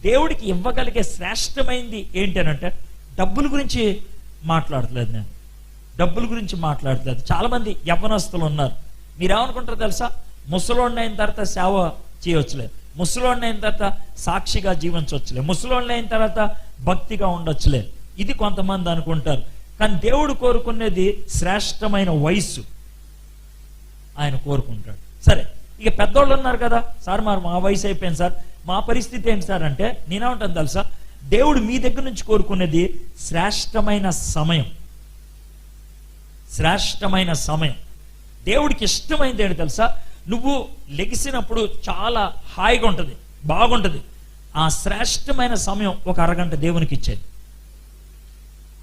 దేవుడికి ఇవ్వగలిగే శ్రేష్టమైంది ఏంటి అని అంటే, డబ్బుల గురించి మాట్లాడట్లేదు నేను, డబ్బుల గురించి మాట్లాడట్లేదు. చాలామంది యవ్వనస్తులు ఉన్నారు. మీరేమనుకుంటారో తెలుసా, ముసలోడిని అయిన తర్వాత సేవ చేయవచ్చులేదు, ముసలోడిని అయిన తర్వాత సాక్షిగా జీవించవచ్చులే, ముసలోడిని అయిన తర్వాత భక్తిగా ఉండొచ్చులే, ఇది కొంతమంది అనుకుంటారు. కానీ దేవుడు కోరుకునేది శ్రేష్టమైన వయస్సు ఆయన కోరుకుంటాడు. సరే, ఇక పెద్దోళ్ళు ఉన్నారు కదా, సార్ మరి మా వయసు అయిపోయింది సార్, మా పరిస్థితి ఏంటి సార్ అంటే, నేనేమంటాను తెలుసా, దేవుడు మీ దగ్గర నుంచి కోరుకునేది శ్రేష్టమైన సమయం. శ్రేష్టమైన సమయం దేవుడికి ఇష్టమైంది ఏంటి తెలుసా, నువ్వు లెగిసినప్పుడు చాలా హాయిగా ఉంటుంది, బాగుంటుంది. ఆ శ్రేష్టమైన సమయం ఒక అరగంట దేవునికి ఇచ్చేది,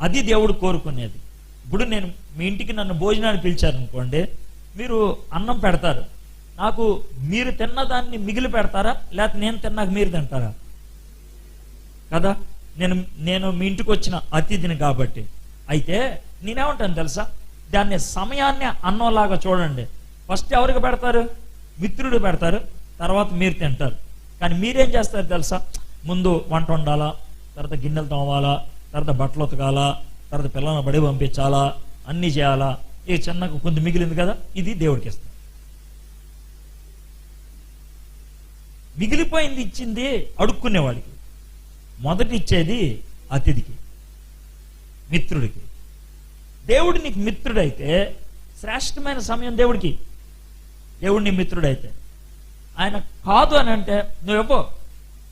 అది దేవుడు కోరుకునేది. ఇప్పుడు నేను మీ ఇంటికి నన్ను భోజనాన్ని పిలిచారనుకోండి, మీరు అన్నం పెడతారు, నాకు మీరు తిన్నదాన్ని మిగిలి పెడతారా, లేకపోతే నేను తిన్నాక మీరు తింటారా? కదా, నేను మీ ఇంటికి వచ్చిన అతిథిని కాబట్టి. అయితే నేనేమంటాను తెలుసా, దాన్ని సమయాన్ని అన్నంలాగా చూడండి. ఫస్ట్ ఎవరికి పెడతారు? మిత్రుడు పెడతారు, తర్వాత మీరు తింటారు. కానీ మీరేం చేస్తారు తెలుసా, ముందు వంట వండాలా, తర్వాత గిన్నెలు తోమాలా, తర్వాత బట్టలు ఉతకాలా, తర్వాత పిల్లలను బడి పంపించాలా, అన్నీ చేయాలా. ఈ చిన్నకు కొంచెం మిగిలింది కదా, ఇది దేవుడికి ఇస్తాం. మిగిలిపోయింది ఇచ్చింది అడుక్కునేవాడికి, మొదటి ఇచ్చేది అతిథికి, మిత్రుడికి. దేవుడు నీకు మిత్రుడైతే శ్రేష్టమైన సమయం దేవుడికి. దేవుడు నీ మిత్రుడైతే ఆయన కాదు అని అంటే నువ్వు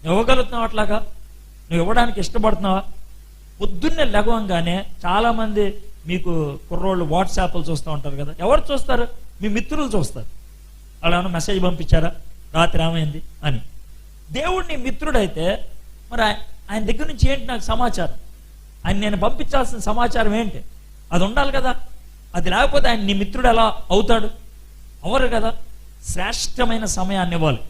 ఇవ్వగలుగుతున్నావు, అట్లాగా నువ్వు ఇవ్వడానికి ఇష్టపడుతున్నావా? పొద్దున్నే లెగవంగానే చాలామంది మీకు కుర్రోళ్ళు వాట్సాప్లు చూస్తూ ఉంటారు కదా, ఎవరు చూస్తారు? మీ మిత్రులు చూస్తారు. వాళ్ళు ఏమైనా మెసేజ్ పంపించారా, రాత్రి ఏమైంది అని. దేవుడు నీ మిత్రుడైతే మరి ఆయన దగ్గర నుంచి ఏంటి నాకు సమాచారం, ఆయన నేను పంపించాల్సిన సమాచారం ఏంటి, అది ఉండాలి కదా. అది లేకపోతే ఆయన నీ మిత్రుడు ఎలా అవుతాడు? అవరు కదా. శ్రేష్టమైన సమయాన్ని ఇవ్వాలి.